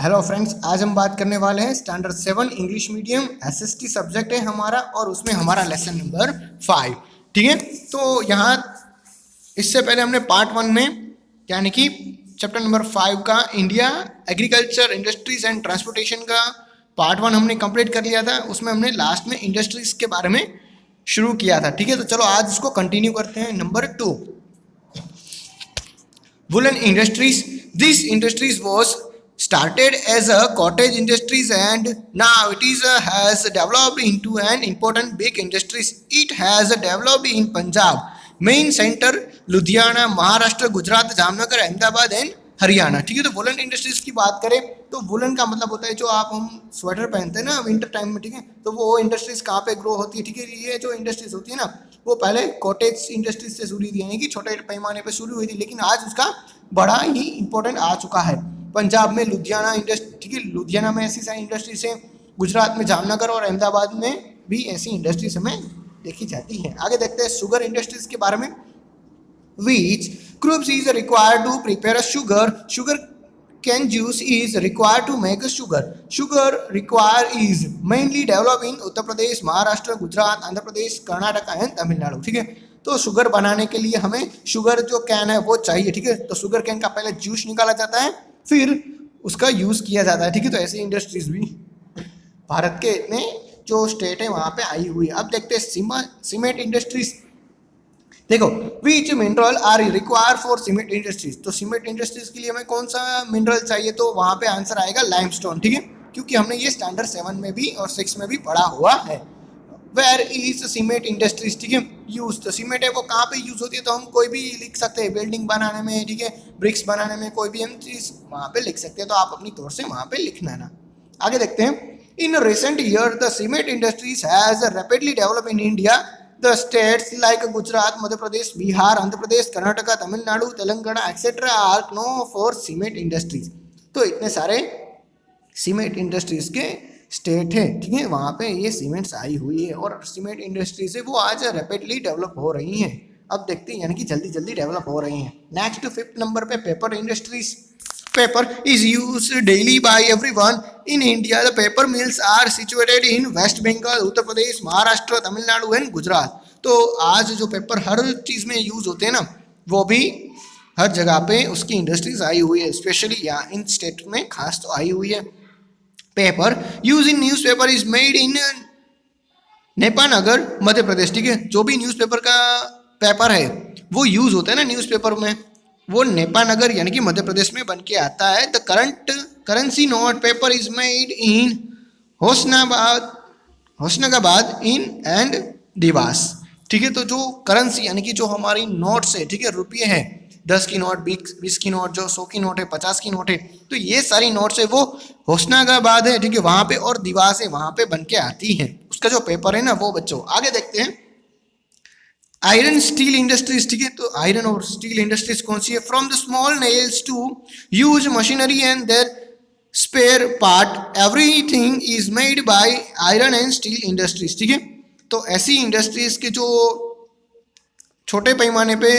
Hello friends, आज हम बात करने वाले हैं standard 7 English medium SST subject है हमारा और उसमें हमारा लेसन नंबर 5। ठीक है, तो यहाँ इससे पहले हमने पार्ट 1 में यानी कि चैप्टर नंबर 5 का India agriculture industries and transportation का पार्ट 1 हमने कंप्लीट कर लिया था। उसमें हमने लास्ट में इंडस्ट्रीज के बारे में शुरू किया था। ठीक है, तो चलो आज उसको कंटिन्यू करते हैं। Number 2, woolen industries. This industries was started as a cottage industries and now it is has developed into an important big industries. It has developed in Punjab, main center Ludhiana, Maharashtra, Gujarat, Jamnagar, Ahmedabad and Haryana. ठीक है, तो woollen industries की बात करें तो woollen का मतलब होता है जो आप हम स्वेटर पहनते हैं ना विंटर टाइम में। ठीक है, तो वो इंडस्ट्रीज कहाँ पे ग्रो होती है। ठीक है, ये जो इंडस्ट्रीज होती है ना वो पहले कॉटेज इंडस्ट्रीज से शुरू थी, यानी कि छोटे पैमाने पे शुरू हुई थी, लेकिन आज उसका बड़ा ही इंपॉर्टेंट आ चुका है। पंजाब में लुधियाना इंडस्ट्री, ठीक है, लुधियाना में ऐसी सारी इंडस्ट्रीज हैं। गुजरात में जामनगर और अहमदाबाद में भी ऐसी इंडस्ट्रीज हमें देखी जाती है। आगे देखते हैं शुगर इंडस्ट्रीज के बारे में। Which crops is required to prepare a sugar? Sugar cane juice is required to make a sugar. Sugar required is mainly developed in Uttar Pradesh, Maharashtra, Gujarat, Andhra Pradesh, Karnataka and Tamil Nadu. ठीक है, तो sugar बनाने के लिए हमें sugar जो can है वो चाहिए। ठीक है, तो शुगर कैन का पहले जूस निकाला जाता है, फिर उसका यूज किया जाता है। ठीक है, तो ऐसी इंडस्ट्रीज भी भारत के इतने जो स्टेट है वहाँ पे आई हुई है। अब देखते हैं सीमेंट इंडस्ट्रीज। देखो, which mineral are require for cement industries. तो सीमेंट इंडस्ट्रीज के लिए हमें कौन सा मिनरल चाहिए, तो वहाँ पे आंसर आएगा लाइमस्टोन। ठीक है, क्योंकि हमने ये स्टैंडर्ड 7 में भी और 6 में भी पढ़ा हुआ है। वेयर इज सीमेंट इंडस्ट्रीज, ठीक है, यूज। तो सीमेंट है वो कहाँ पे यूज होती है, तो हम कोई भी लिख सकते हैं, बिल्डिंग बनाने में, ठीक है, ब्रिक्स बनाने में, कोई भी हम चीज वहाँ पे लिख सकते हैं। तो आप अपनी तौर से वहाँ पे लिखना ना। आगे देखते हैं। In recent year the cement industries has rapidly develop in India. The states like Gujarat, Madhya Pradesh, Bihar, Andhra Pradesh, Karnataka, Tamil Nadu, Telangana, etc. are known for cement industries. तो इतने सारे सीमेंट इंडस्ट्रीज के state है, ठीक है, वहाँ पे ये सीमेंट्स आई हुई है और सीमेंट इंडस्ट्रीज है वो आज रैपिडली डेवलप हो रही हैं। अब देखते हैं, यानी कि जल्दी जल्दी डेवलप हो रही हैं। नेक्स्ट 5th नंबर पे paper industries. Paper is used daily by everyone in India. The paper mills are situated in West Bengal, Uttar Pradesh, Maharashtra, Tamil Nadu and Gujarat. तो आज जो पेपर हर चीज़ में यूज होते हैं ना वो भी हर जगह पे उसकी इंडस्ट्रीज आई हुई है, स्पेशली यहाँ इन स्टेट में खास तो आई हुई है। Paper use in newspaper is made in Nepanagar, Madhya Pradesh. ठीक है, जो भी न्यूज पेपर का पेपर है वो यूज होता है ना न्यूज पेपर में, वो नेपानगर यानी कि मध्य प्रदेश में बन के आता है। The current currency note paper is made in Hoshangabad in and Dewas. ठीक है, तो जो करेंसी यानी कि जो हमारी नोट्स है, ठीक है, रुपये है, 10 की नोट, 20 की नोट, जो 100 की नोट है, 50 की नोट है, तो ये सारी नोट्स है वो होशंगाबाद है, ठीक है, वहाँ पे, और देवास है वहाँ पे बन के आती है। उसका जो पेपर है ना वो बच्चों। आगे देखते हैं। आयरन स्टील इंडस्ट्रीज, ठीक है, तो आयरन और स्टील इंडस्ट्रीज कौन सी है। From the small nails to huge machinery and their spare part everything is made by iron and steel industries. ठीक है, तो ऐसी इंडस्ट्रीज के जो छोटे पैमाने पे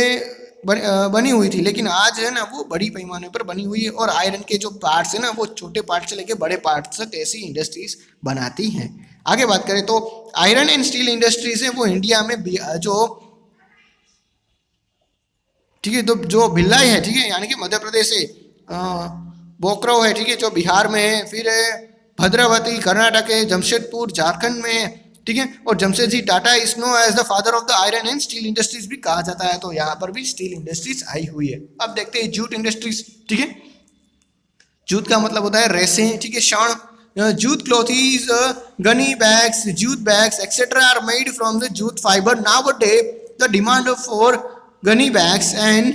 बनी हुई थी, लेकिन आज है ना वो बड़ी पैमाने पर बनी हुई है, और आयरन के जो पार्ट्स है ना वो छोटे पार्ट से लेके बड़े पार्ट तक ऐसी इंडस्ट्रीज बनाती हैं। आगे बात करें तो आयरन एंड स्टील इंडस्ट्रीज है वो इंडिया में जो, ठीक है, तो जो भिलाई है, ठीक है, यानी कि मध्य प्रदेश है, बोकरो है, ठीक है, जो बिहार में है, फिर है भद्रावती कर्नाटक है, जमशेदपुर झारखंड में है, ठीक है, और Jamshedji Tata is know as the father of the iron and steel industries भी कहा जाता है। तो यहाँ पर भी स्टील इंडस्ट्रीज आई हुई है। अब देखते हैं जूट इंडस्ट्रीज। ठीक है, जूट का मतलब होता है रेसे, ठीक है, शण। Jute cloth is gunny bags, jute bags etcetera are made from the jute fibre. Nowadays the demand for gunny bags and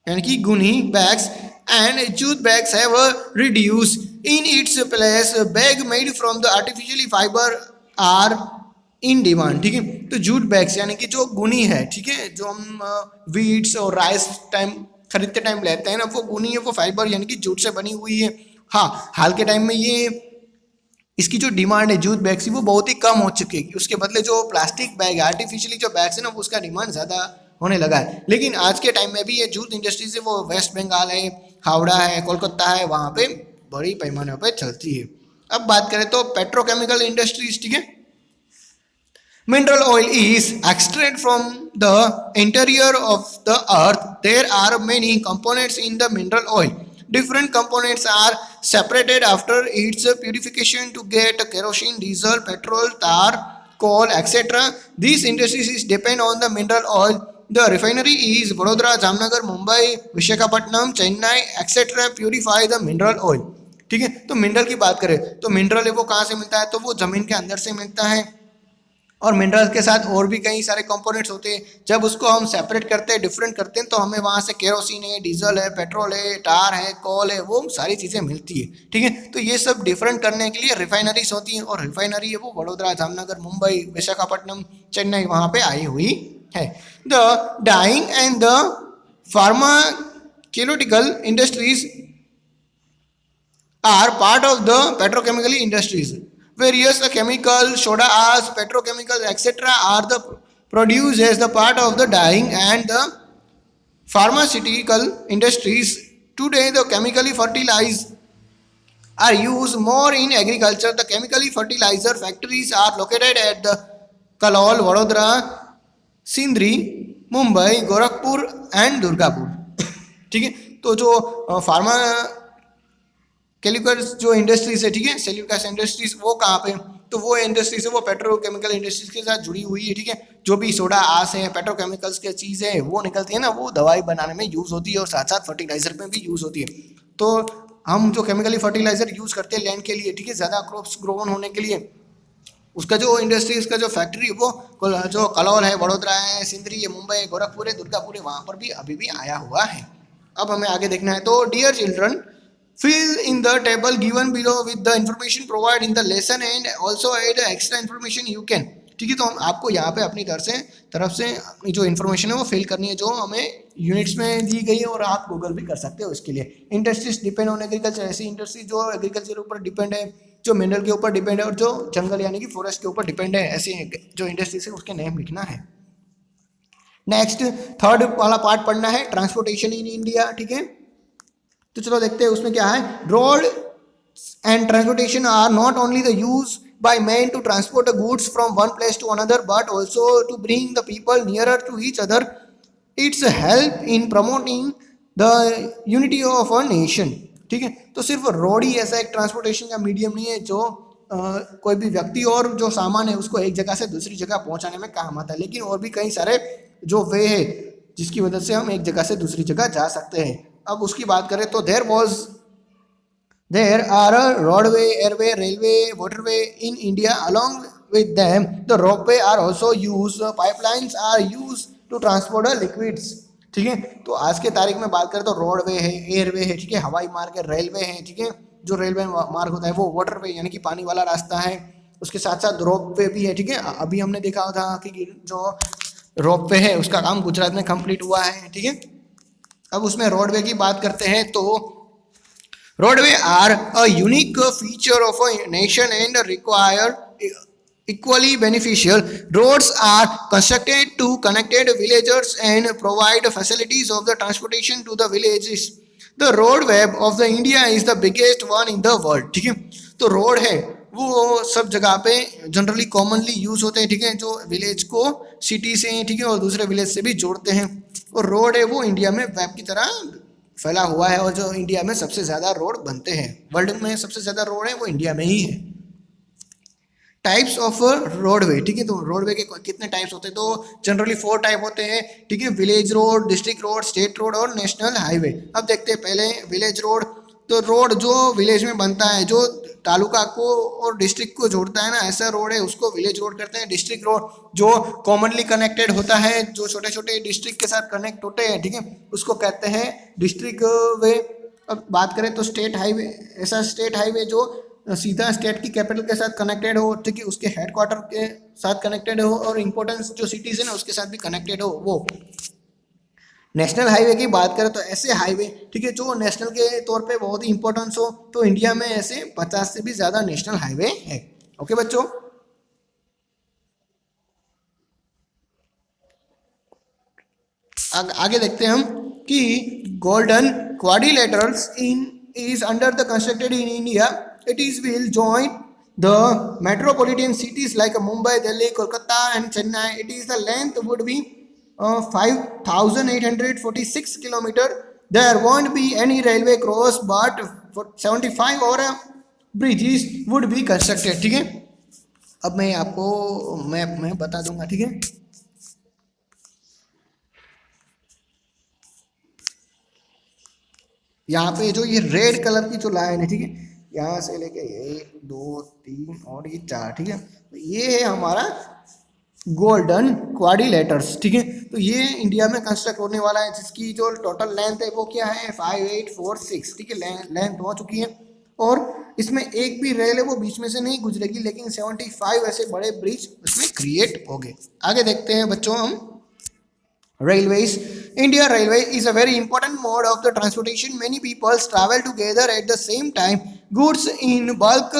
यानी कि gunny bags and jute bags have reduce. In its place bag made from the artificially fibre are in demand. ठीक है, तो jute bags यानी कि जो गुनी है, ठीक है, जो हम वीट्स और राइस टाइम खरीदते टाइम लेते हैं ना वो गुनी है, वो फाइबर यानी कि जूट से बनी हुई है। हाँ, हाल के टाइम में ये इसकी जो डिमांड है जूट बैग्स की वो बहुत ही कम हो चुकी है। उसके बदले जो प्लास्टिक बैग आर्टिफिशियली जो बैग्स है ना वो उसका डिमांड ज़्यादा होने लगा है। लेकिन आज के टाइम में भी ये जूट इंडस्ट्री से वो वेस्ट बंगाल है, हावड़ा है, कोलकाता है, वहाँ पे बड़ी पैमाने पे चलती है। अब बात करें तो पेट्रोकेमिकल इंडस्ट्रीज, ठीक है। Mineral oil is extracted from the interior of the earth. There are many components in the mineral oil. Different components are separated after its purification to get kerosene, diesel, petrol, tar, coal, etc. These industries depend on the mineral oil. The refinery is Vadodara, Jamnagar, Mumbai, Visakhapatnam, Chennai, etc. Purify the mineral oil. ठीक है, तो mineral की बात करें तो mineral है वो कहाँ से मिलता है, तो वो जमीन के अंदर से मिलता है। और मिनरल्स के साथ और भी कई सारे कंपोनेंट्स होते हैं। जब उसको हम सेपरेट करते हैं, डिफरेंट करते हैं, तो हमें वहाँ से केरोसिन है, डीजल है, पेट्रोल है, टार है, कोल है, वो सारी चीज़ें मिलती है। ठीक है, तो ये सब डिफरेंट करने के लिए रिफाइनरीज होती हैं, और रिफाइनरी है वो वडोदरा, जामनगर, मुंबई, विशाखापट्टनम, चेन्नई, वहाँ पे आई हुई है। The dyeing and the pharmaceutical industries are part of the petrochemical industries. Various chemicals, soda ash, petrochemicals, etc. are the produced as the part of the dyeing and the pharmaceutical industries. Today, the chemically fertilized are used more in agriculture. The chemically fertilizer factories are located at the Kalol, Vadodara, Sindri, Mumbai, Gorakhpur and Durgapur. ठीक है, तो जो pharma chemicals जो industries है, ठीक है, cellulose industries, वो कहाँ पे, तो वो इंडस्ट्रीज है वो पेट्रोकेमिकल इंडस्ट्रीज के साथ जुड़ी हुई है। ठीक है, जो भी सोडा आस है, पेट्रोकेमिकल्स की चीज़ है, वो निकलती है ना, वो दवाई बनाने में यूज़ होती है और साथ साथ फर्टिलाइजर में भी यूज़ होती है। तो हम जो केमिकली फर्टिलाइजर यूज़ करते हैं लैंड के लिए, ठीक है, ज़्यादा क्रॉप्स ग्रो होने के लिए, उसका जो इंडस्ट्रीज का जो फैक्ट्री है वो जो कलौल है, वडोदरा है, सिंदरी है, मुंबई है, गोरखपुर है, दुर्गापुर है, वहाँ पर भी अभी भी आया हुआ है। अब हमें आगे देखना है, तो dear children, fill in the table given below with the information provided in the lesson and also add extra information you can। ठीक है, तो हम आपको यहाँ पे अपनी तरफ से अपनी जो इन्फॉर्मेशन है वो फिल करनी है जो हमें यूनिट्स में दी गई है, और आप गूगल भी कर सकते हो इसके लिए। इंडस्ट्रीज डिपेंड ऑन एग्रीकल्चर, ऐसी इंडस्ट्री जो एग्रीकल्चर के ऊपर डिपेंड है, जो मिनरल के ऊपर डिपेंड है, और जो जंगल यानी कि फॉरेस्ट के ऊपर डिपेंड है, ऐसे जो इंडस्ट्रीज है उसके नेम लिखना है। नेक्स्ट थर्ड वाला पार्ट पढ़ना है, ट्रांसपोर्टेशन इन इंडिया। ठीक है, तो चलो देखते हैं उसमें क्या है। Road and transportation are not only the use by man to transport goods from one place to another but also to bring the people nearer to each other. It's help in promoting the unity of a nation. ठीक है, तो सिर्फ road ही ऐसा एक transportation का medium नहीं है जो कोई भी व्यक्ति और जो सामान है उसको एक जगह से दूसरी जगह पहुंचाने में काम आता है, लेकिन और भी कई सारे जो वे है जिसकी वजह से हम एक जगह से दूसरी जगह जा सकते हैं। अब उसकी बात करें तो there are roadway, airway, railway, waterway in India. Along with them the roadway are also used, pipelines are used to transport liquids। ठीक है, तो आज के तारीख में बात करें तो रोडवे है, एयरवे है, ठीक है, हवाई मार्ग है, रेलवे है, ठीक है, जो रेलवे मार्ग होता है वो वाटरवे यानी कि पानी वाला रास्ता है, उसके साथ साथ रोपवे भी है। ठीक है, अभी हमने देखा था कि जो रोपवे है उसका काम गुजरात में कंप्लीट हुआ है। ठीक है, अब उसमें रोडवे की बात करते हैं तो roadway are a unique feature of a nation and require equally beneficial. Roads are constructed to connected villagers and provide facilities of the transportation to the villages. The road web of the India is the biggest one in the world। ठीक है, तो road है वो सब जगह पे generally commonly use होते हैं। ठीक है, जो विलेज को सिटी से, ठीक है, और दूसरे विलेज से भी जोड़ते हैं, और रोड है वो इंडिया में वेब की तरह फैला हुआ है, और जो इंडिया में सबसे ज़्यादा रोड बनते हैं, वर्ल्ड में सबसे ज़्यादा रोड है वो इंडिया में ही है। Types of roadway. ठीक है, तो रोडवे के कितने टाइप्स होते हैं, तो जनरली 4 टाइप होते हैं। ठीक है, village road, district road, state road और नेशनल हाईवे। अब देखते हैं पहले विलेज रोड। तो रोड जो विलेज में बनता है, जो तालुका को और डिस्ट्रिक्ट को जोड़ता है ना, ऐसा रोड है उसको विलेज रोड कहते हैं। डिस्ट्रिक्ट रोड जो कॉमनली कनेक्टेड होता है, जो छोटे छोटे डिस्ट्रिक्ट के साथ कनेक्ट होते हैं, ठीक है, उसको कहते हैं डिस्ट्रिक्ट वे। अब बात करें तो स्टेट हाईवे, ऐसा स्टेट हाईवे जो सीधा स्टेट की कैपिटल के साथ कनेक्टेड हो, ठीक है, उसके हेडक्वार्टर के साथ कनेक्टेड हो, और इंपॉर्टेंस जो सिटीज है ना उसके साथ भी कनेक्टेड हो, वो। नेशनल हाईवे की बात करें तो ऐसे हाईवे, ठीक है, जो नेशनल के तौर पे बहुत ही इंपॉर्टेंस हो, तो इंडिया में ऐसे 50 से भी ज्यादा नेशनल हाईवे है। ओके बच्चों, आगे देखते हैं हम कि golden quadrilaterals in is under the constructed in India. It is will join the metropolitan cities like Mumbai, Delhi, Kolkata, and Chennai. It is the length would be 5,846 kilometer. There won't be any railway cross, but 75 or bridges would be constructed. ठीक है, अब मैं आपको map में बता दूंगा. ठीक है, यहाँ पे जो ये रेड कलर की जो लाइन है, ठीक है, यहाँ से लेके 1 2 3 और ये 4. ठीक है, तो ये है हमारा गोल्डन क्वाड्रिलेटर्स. ठीक है, तो ये इंडिया में कंस्ट्रक्ट होने वाला है, जिसकी जो टोटल लेंथ है वो क्या है 5846. ठीक है, लेंथ हो चुकी है, और इसमें एक भी रेल है वो बीच में से नहीं गुजरेगी, लेकिन 75 ऐसे बड़े ब्रिज उसमें क्रिएट हो गए. आगे देखते हैं बच्चों हम railways. India Railway is a very important mode of the transportation. Many people travel together at the same time. Goods in bulk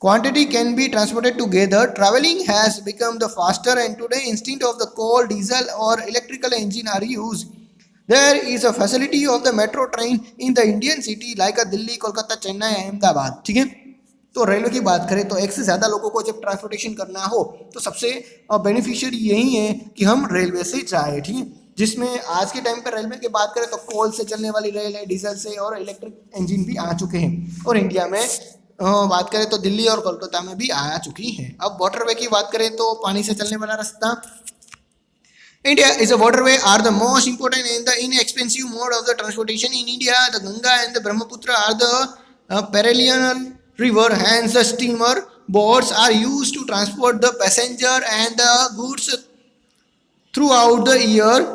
quantity can be transported together. Traveling has become the faster, and today instead of the coal, diesel or electrical engine are used. There is a facility of the metro train in the Indian city like a Delhi, Kolkata, Chennai, Ahmedabad. ठीक है, तो railway की बात करें तो एक से ज़्यादा लोगों को जब ट्रांसपोर्टेशन करना हो तो सबसे बेनिफिशियरी यही है कि हम रेलवे से जाए. ठीक है, जिसमें आज के टाइम पर रेलवे की बात करें तो कोल से चलने वाली रेल है, डीजल से, और इलेक्ट्रिक इंजन भी आ चुके हैं. और इंडिया में बात करें तो दिल्ली और कोलकाता में भी आ चुकी हैं. अब वाटरवे की बात करें तो पानी से चलने वाला रास्ता. India is a waterway are the most important and the inexpensive mode of the transportation in India. The Ganga and the Brahmaputra are the perennial river, hence the steamer boats are used to transport the passenger and the goods throughout the year.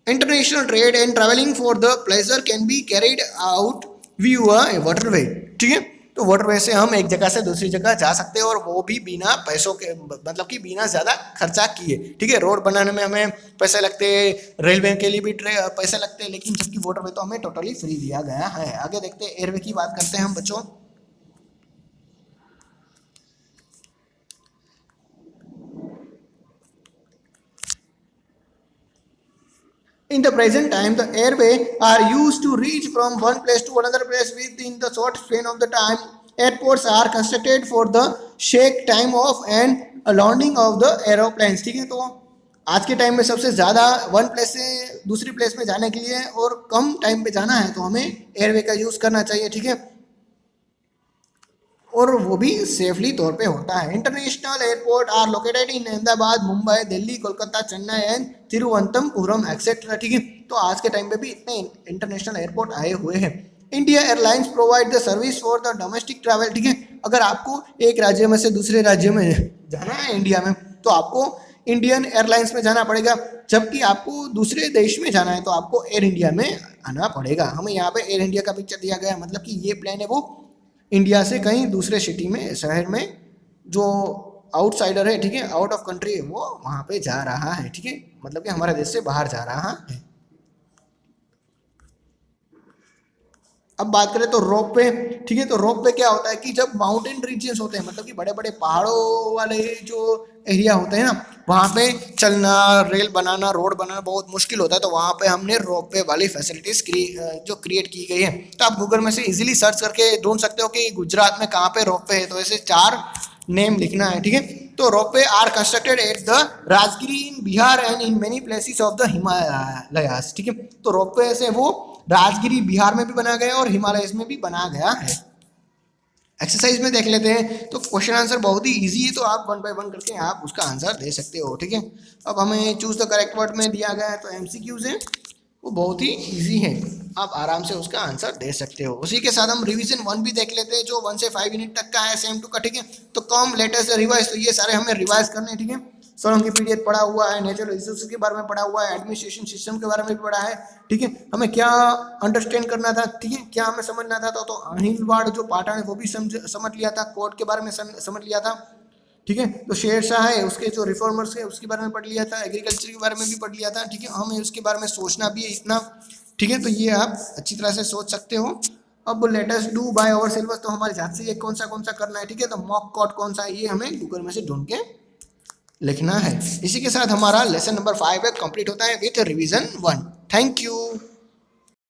International trade and traveling for the pleasure can be carried out via a waterway. ठीक है, तो waterway से हम एक जगह से दूसरी जगह जा सकते हैं, और वो भी बिना पैसों के, मतलब कि बिना ज़्यादा खर्चा किए. ठीक है, रोड बनाने में हमें पैसे लगते हैं, रेलवे के लिए भी पैसे लगते हैं, लेकिन जबकि वाटरवे तो हमें टोटली फ्री दिया गया है. आगे देखते हैं, एयरवे की बात करते हैं हम बच्चों. In the present time, the airway are used to reach from one place to another place within the short span of the time. Airports are constructed for the shake time of and landing of the aeroplanes. ठीक है, तो आज के time में सबसे ज़्यादा one place से दूसरी प्लेस में जाने के लिए और कम टाइम पे जाना है तो हमें एयरवे का यूज़ करना चाहिए. ठीक है, और वो भी सेफली तौर पे होता है. International airport are located in Ahmedabad, Mumbai, Delhi, Kolkata, Chennai and Thiruvananthapuram etcetera. ठीक है, तो आज के टाइम पे भी इतने इंटरनेशनल एयरपोर्ट आए हुए हैं. India airlines provide the service for the domestic travel. ठीक है, अगर आपको एक राज्य में से दूसरे राज्य में जाना है इंडिया में, तो आपको इंडियन एयरलाइंस में जाना पड़ेगा. जबकि आपको दूसरे देश में जाना है तो आपको एयर इंडिया में आना पड़ेगा. हमें यहाँ पे एयर इंडिया का पिक्चर दिया गया है, मतलब कि ये प्लेन है वो इंडिया से कहीं दूसरे सिटी में, शहर में, जो आउटसाइडर है, ठीक है, आउट ऑफ कंट्री है, वो वहाँ पे जा रहा है. ठीक है, मतलब कि हमारे देश से बाहर जा रहा है. अब बात करें तो रोप वे. ठीक है, तो रोप वे क्या होता है कि जब माउंटेन रीजन्स होते हैं, मतलब कि बड़े बड़े पहाड़ों वाले जो एरिया होते हैं ना, वहाँ पे चलना, रेल बनाना, रोड बनाना बहुत मुश्किल होता है, तो वहाँ पे हमने रोप वे वाली फैसिलिटीज जो क्रिएट की गई है. तो आप गूगल में से इजीली सर्च करके ढूंढ सकते हो कि गुजरात में कहाँ पे रोप वे है, तो ऐसे 4 नेम लिखना है. ठीक है, तो ropeway are constructed at the Rajgiri in Bihar and in many places of the Himalayas. ठीक है, तो रोप वे से वो राजगिरी बिहार में भी बना गया और हिमालय में भी बना गया है. एक्सरसाइज में देख लेते हैं, तो क्वेश्चन आंसर बहुत ही इजी है, तो आप 1 बाय 1 करके आप उसका आंसर दे सकते हो. ठीक है, अब हमें चूज द करेक्ट वर्ड में दिया गया है, तो एमसीक्यूज है, वो बहुत ही इजी है, आप आराम से उसका आंसर दे सकते हो. उसी के साथ हम रिवीजन 1 भी देख लेते हैं, जो 1 से 5 यूनिट तक का है, सेम टू का. ठीक है, तो कम लेटेस्ट रिवाइज, तो ये सारे हमें रिवाइज करने हैं. ठीक है, सोलंकी पीरियड पढ़ा हुआ है, नेचुरल रिसोर्स के बारे में पढ़ा हुआ है, एडमिनिस्ट्रेशन सिस्टम के बारे में भी पढ़ा है. ठीक है, हमें क्या अंडरस्टैंड करना था, ठीक है, क्या हमें समझना था, तो अहिलवाड़ जो पाटन है वो भी समझ लिया था, कोर्ट के बारे में समझ लिया था. ठीक है, तो शेरशाह है, उसके जो रिफॉर्मर्स है उसके बारे में पढ़ लिया था, एग्रीकल्चर के बारे में भी पढ़ लिया था. ठीक है, हमें उसके बारे में सोचना भी है इतना. ठीक है, तो ये आप अच्छी तरह से सोच सकते हो. अब latest do by our syllabus, तो हमारे हाथ से ये कौन सा करना है. ठीक है, तो मॉक कोड कौन सा है, ये हमें गूगल में से ढूंढ के लिखना है. इसी के साथ हमारा लेसन नंबर 5 है कंप्लीट होता है विथ रिवीजन 1. Thank you.